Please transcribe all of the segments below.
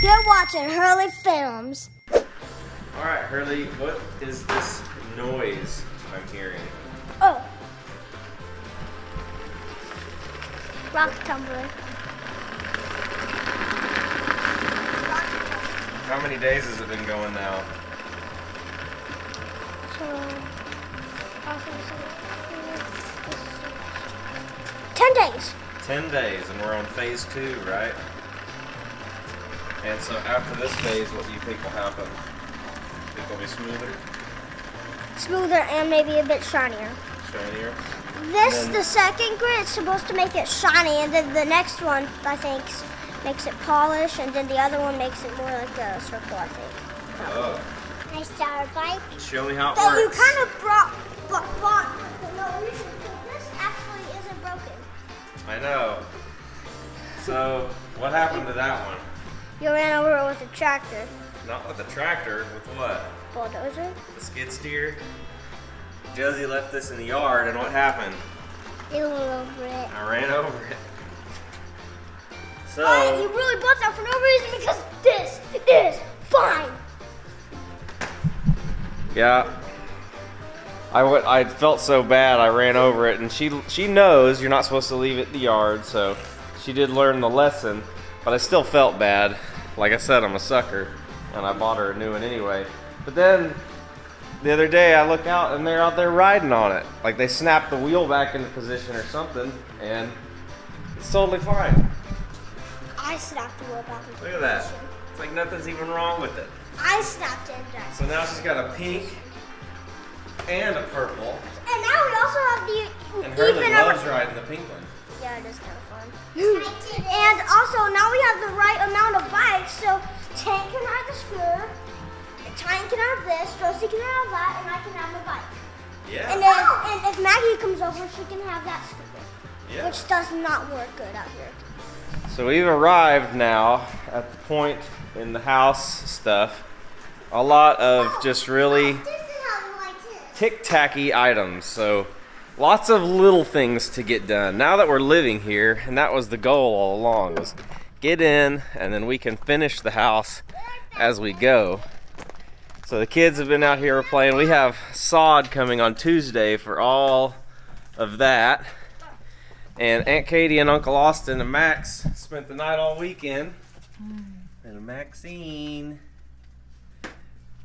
You're watching Hurley Films. Alright, Hurley, what is this noise I'm hearing? Oh. Rock tumbler. How many days has it been going now? So, 10 days. 10 days, and we're on phase 2, right? And so after this phase, what do you think will happen? Think it'll be smoother? Smoother and maybe a bit shinier. Shinier? The second grit is supposed to make it shiny, and then the next one, I think, makes it polished, and then the other one makes it more like a circle, I think. Oh. Nice star bike. Show me how it That works. you kind of bought for no reason, because this actually isn't broken. I know. So, what happened to that one? You ran over it with a tractor. Not with the tractor, with what? Bulldozer? The skid steer? Josie left this in the yard, and what happened? You went over it. I ran over it. So, But you really bought that for no reason, because this is fine. yeah. I felt so bad, I ran over it, and she knows you're not supposed to leave it in the yard, so she did learn the lesson, but I still felt bad. Like I said, I'm a sucker, and I bought her a new one anyway. But then, the other day, I look out, and they're out there riding on it. Like they snapped the wheel back into position or something, and it's totally fine. I snapped the wheel back into Look at that. position. It's like nothing's even wrong with it. I snapped it into So now she's got a pink and a purple, And now we also have the and Hurley even loves riding the pink one. Yeah, it is kind of fun. And also now we have the right amount of bikes, so Tank can have the scooter, Tank can have this, Josie can have that, and I can have the bike. Yeah. And if Maggie comes over, she can have that scooter, Yeah. which does not work good out here. So we've arrived now at the point in the house stuff. A lot of just really This is how you like it. tick-tacky items. So lots of little things to get done. Now that we're living here, and that was the goal all along, was get in and then we can finish the house as we go. So the kids have been out here playing. We have sod coming on Tuesday for all of that. And Aunt Katie and Uncle Austin and Max spent the night all weekend. And Maxine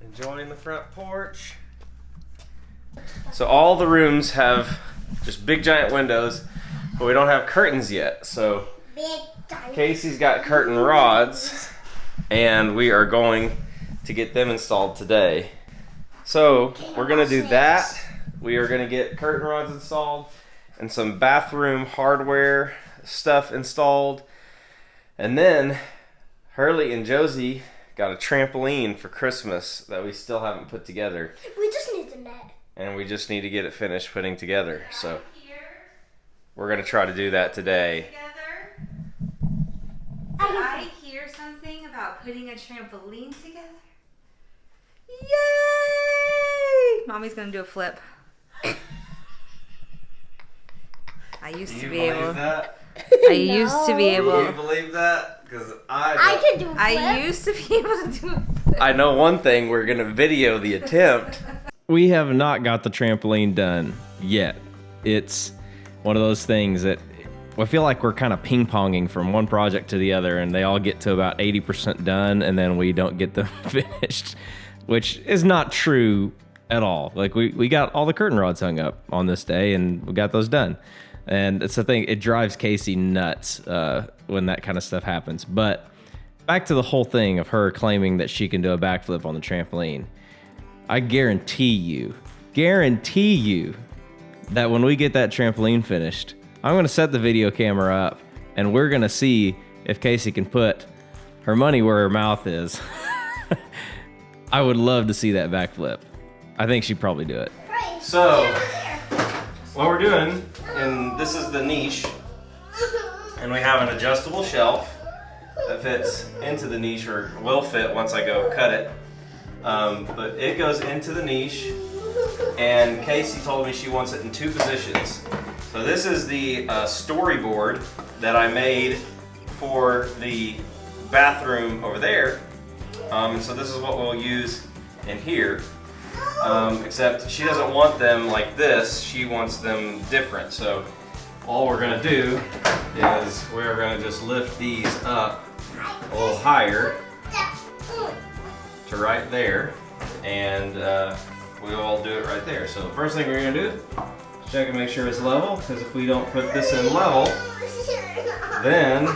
enjoying the front porch. So all the rooms have just big giant windows, but we don't have curtains yet. So Big giant. Casey's got curtain rods, and we are going to get them installed today. So we're gonna do that. We are gonna get curtain rods installed and some bathroom hardware stuff installed. And then Hurley and Josie got a trampoline for Christmas that we still haven't put together. We just need the net. And we just need to get it finished putting together. So we're gonna try to do that today. Did I hear something about putting a trampoline together? Yay! Mommy's gonna do a flip. I used to be able. That? I used to be Do you able. believe that? Because I can do a flip. I used to be able to do a flip. I know one thing, we're gonna video the attempt. We have not got the trampoline done yet. It's one of those things that I feel like we're kind of ping-ponging from one project to the other, and they all get to about 80% done, and then we don't get them finished, which is not true at all. Like we got all the curtain rods hung up on this day, and we got those done. And it's the thing, it drives Casey nuts when that kind of stuff happens. But back to the whole thing of her claiming that she can do a backflip on the trampoline. I guarantee you that when we get that trampoline finished, I'm gonna set the video camera up and we're gonna see if Casey can put her money where her mouth is. I would love to see that backflip. I think she'd probably do it. So, what we're doing, and this is the niche, and we have an adjustable shelf that fits into the niche, or will fit once I go cut it. But it goes into the niche, and Casey told me she wants it in 2 positions. So this is the storyboard that I made for the bathroom over there. So this is what we'll use in here. Except she doesn't want them like this. She wants them different. So all we're gonna do is we're gonna just lift these up a little higher to right there, and we'll do it right there. So the first thing we're gonna do is check and make sure it's level, because if we don't put this in level, then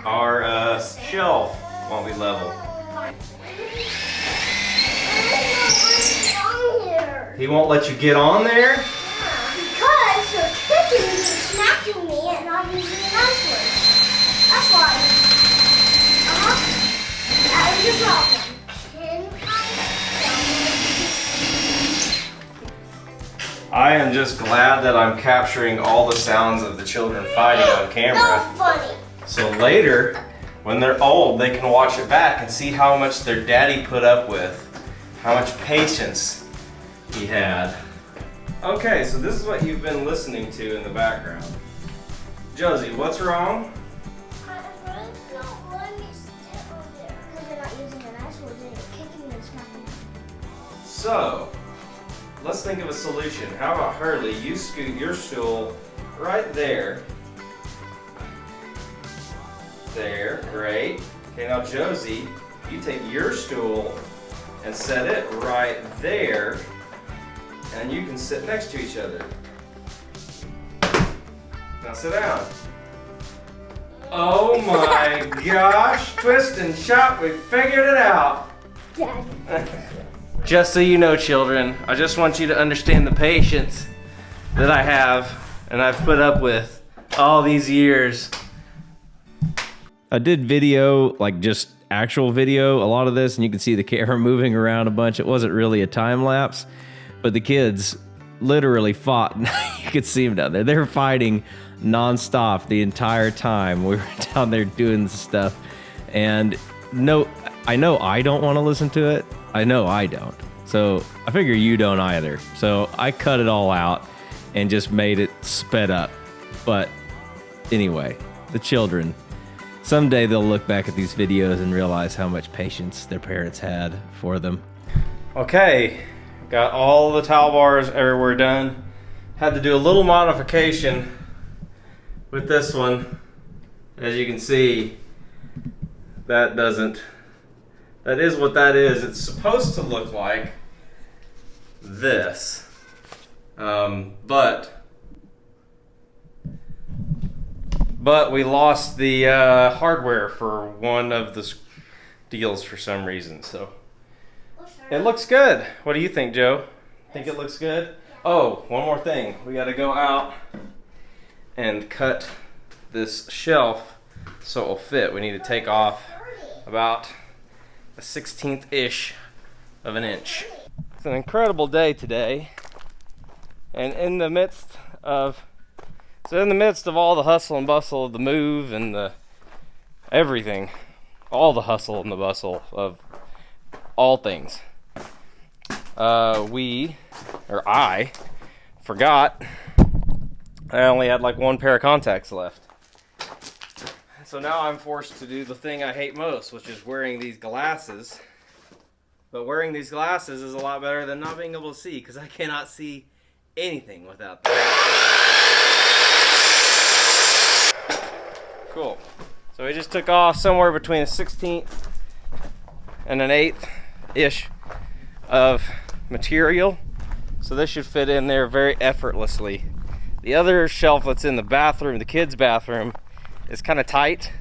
our shelf won't be level. He won't let you get on there? Because you're kicking me and smacking me and not using the nice words. That's why. That was your problem. I am just glad that I'm capturing all the sounds of the children fighting on camera. That's funny. So later, when they're old, they can watch it back and see how much their daddy put up with, how much patience he had. Okay, so this is what you've been listening to in the background. Josie, what's wrong? I really don't want me to sit over there. Because they're not using the nice words and you're kicking me and smacking me. So, let's think of a solution. How about Hurley, you scoot your stool right there. There, great. Okay, now Josie, you take your stool and set it right there, and you can sit next to each other. Now sit down. Oh my gosh, twist and shout, we figured it out. Daddy. Just so you know, children, I just want you to understand the patience that I have and I've put up with all these years. I did video, like just actual video, a lot of this, and you can see the camera moving around a bunch. It wasn't really a time lapse, but the kids literally fought. You could see them down there. They were fighting nonstop the entire time we were down there doing this stuff. And no, I know I don't want to listen to it. I know I don't. So I figure you don't either. So I cut it all out and just made it sped up. But anyway, the children, someday they'll look back at these videos and realize how much patience their parents had for them. Okay, got all the towel bars everywhere done. Had to do a little modification with this one. As you can see, that is what that is. It's supposed to look like this, but we lost the hardware for one of the deals for some reason. So it looks good. What do you think, Joe? Think it looks good? Oh, one more thing. We got to go out and cut this shelf so it will fit. We need to take off about a 1/16-ish of an inch. It's an incredible day today, and in the midst of all the hustle and bustle of the move and the everything, all the hustle and the bustle of all things, I forgot I only had like one pair of contacts left. So now I'm forced to do the thing I hate most, which is wearing these glasses. But wearing these glasses is a lot better than not being able to see, because I cannot see anything without them. Cool. So we just took off somewhere between a 1/16 and an 1/8-ish of material. So this should fit in there very effortlessly. The other shelf that's in the bathroom, the kids' bathroom, is kind of tight.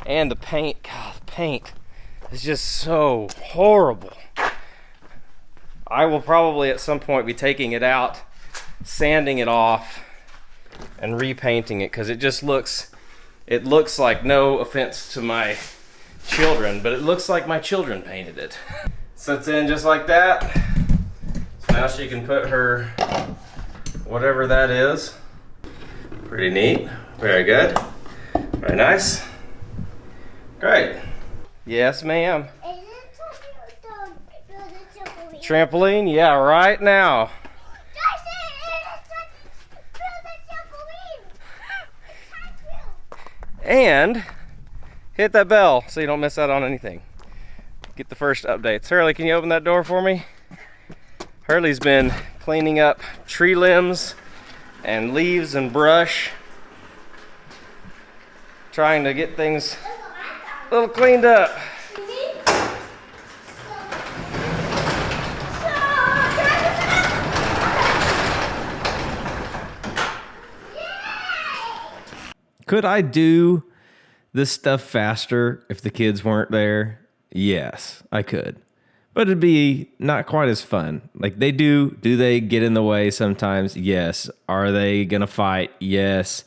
And the paint, God, the paint is just so horrible. I will probably at some point be taking it out, sanding it off, and repainting it, because it just looks, like, no offense to my children, but it looks like my children painted it. Sits in just like that. So now she can put her whatever that is. Pretty neat. Very good. Very nice. Great. Yes, ma'am. Is it something to build a trampoline? Trampoline? Yeah, right now. And hit that bell so you don't miss out on anything. Get the first updates. Hurley, can you open that door for me? Hurley's been cleaning up tree limbs and leaves and brush, trying to get things a little cleaned up. Could I do this stuff faster if the kids weren't there? Yes, I could. But it'd be not quite as fun. Like do they get in the way sometimes? Yes. Are they gonna fight? Yes.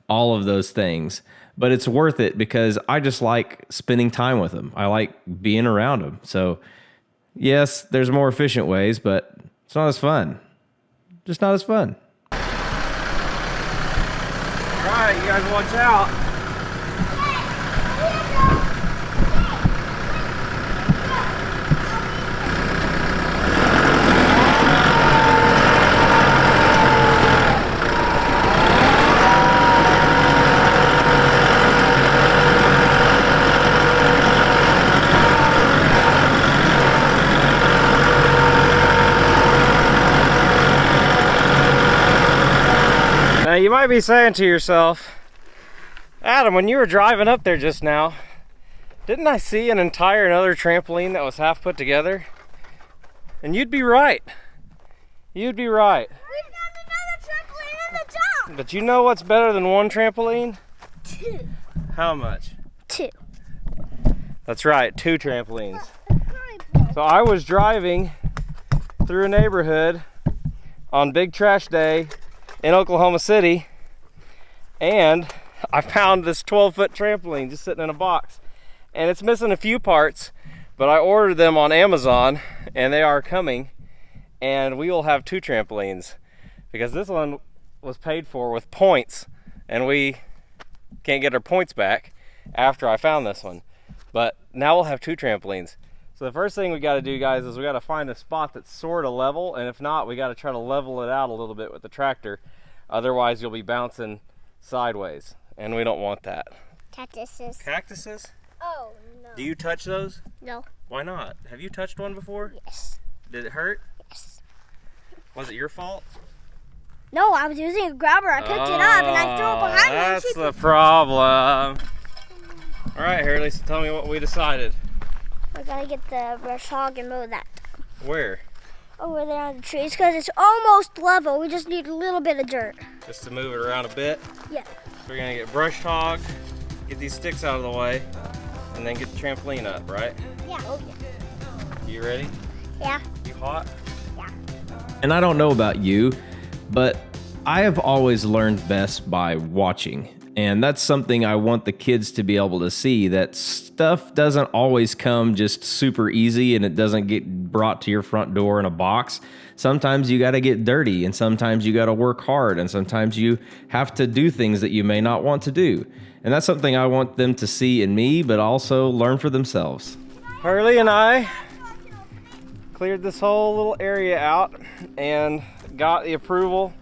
All of those things. But it's worth it because I just like spending time with them. I like being around them. So yes, there's more efficient ways, but it's not as fun. Just not as fun. All right, you guys watch out. Now you might be saying to yourself, Adam, when you were driving up there just now, didn't I see an entire another trampoline that was half put together? And you'd be right. You'd be right. We found another trampoline in the jump. But you know what's better than one trampoline? 2. How much? 2. That's right, 2 trampolines. So I was driving through a neighborhood on Big Trash Day in Oklahoma City, and I found this 12-foot trampoline just sitting in a box. And it's missing a few parts, but I ordered them on Amazon, and they are coming, and we will have 2 trampolines, because this one was paid for with points, and we can't get our points back after I found this one. But now we'll have 2 trampolines. So the first thing we got to do, guys, is we got to find a spot that's sort of level, and if not, we got to try to level it out a little bit with the tractor. Otherwise, you'll be bouncing sideways, and we don't want that. Cactuses. Cactuses? Oh, no. Do you touch those? No. Why not? Have you touched one before? Yes. Did it hurt? Yes. Was it your fault? No, I was using a grabber. I picked it up and I threw it behind me. That's the problem. All right, Hurley, so tell me what we decided. We're going to get the brush hog and mow that. Where? Over there on the trees, because it's almost level. We just need a little bit of dirt. Just to move it around a bit? Yeah. So we're gonna get brush hog, get these sticks out of the way, and then get the trampoline up, right? Yeah. Oh, yeah. You ready? Yeah. You hot? Yeah. And I don't know about you, but I have always learned best by watching. And that's something I want the kids to be able to see, that stuff doesn't always come just super easy and it doesn't get brought to your front door in a box. Sometimes you got to get dirty, and sometimes you got to work hard, and sometimes you have to do things that you may not want to do. And that's something I want them to see in me, but also learn for themselves. Hurley and I cleared this whole little area out and got the approval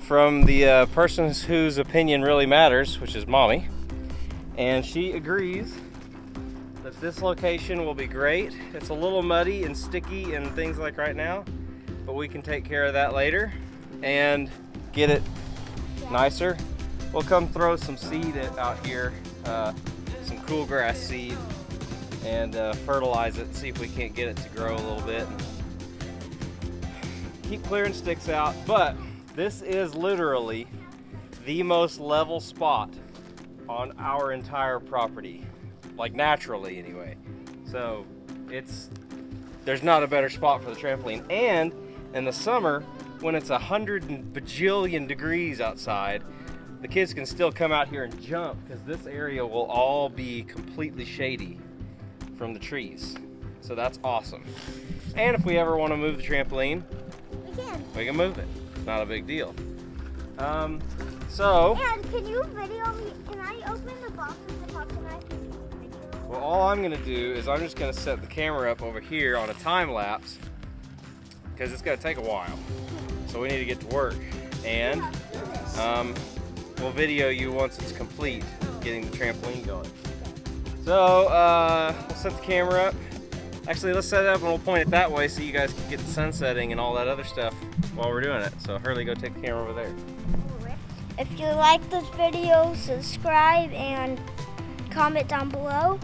from the person whose opinion really matters, which is Mommy. And she agrees that this location will be great. It's a little muddy and sticky and things like right now, but we can take care of that later and get it nicer. We'll come throw some seed out here, some cool grass seed, and fertilize it, see if we can't get it to grow a little bit. Keep clearing sticks out, but this is literally the most level spot on our entire property, like naturally anyway. So there's not a better spot for the trampoline. And in the summer, when it's 100 bajillion degrees outside, the kids can still come out here and jump, because this area will all be completely shady from the trees. So that's awesome. And if we ever want to move the trampoline, we can move it. Not a big deal. So. And can you video me? Can I open the box with the pop tonight? Well, all I'm gonna do is I'm just gonna set the camera up over here on a time lapse, because it's gonna take a while. So we need to get to work, and we'll video you once it's complete, getting the trampoline going. So, we'll set the camera up. Actually, let's set it up and we'll point it that way so you guys can get the sun setting and all that other stuff while we're doing it. So Hurley, go take the camera over there. If you like this video, subscribe and comment down below.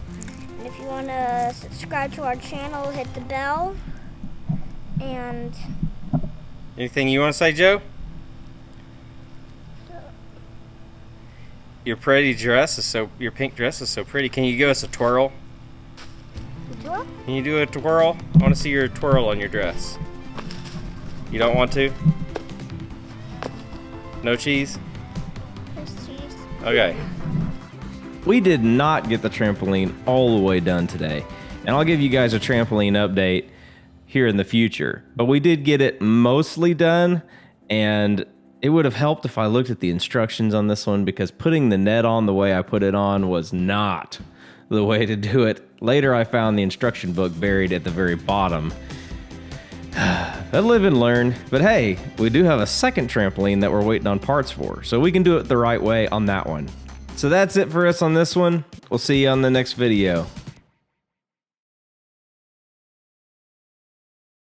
And if you want to subscribe to our channel, hit the bell. And anything you want to say, Joe? Your pretty dress is so, your pink dress is so pretty. Can you give us a twirl? Can you do a twirl? I want to see your twirl on your dress. You don't want to? No cheese? there's cheese. Okay. We did not get the trampoline all the way done today. And I'll give you guys a trampoline update here in the future. But we did get it mostly done, and it would have helped if I looked at the instructions on this one, because putting the net on the way I put it on was not the way to do it. Later I found the instruction book buried at the very bottom. I live and learn, but hey, we do have a second trampoline that we're waiting on parts for, so we can do it the right way on that one. So that's it for us on this one. We'll see you on the next video.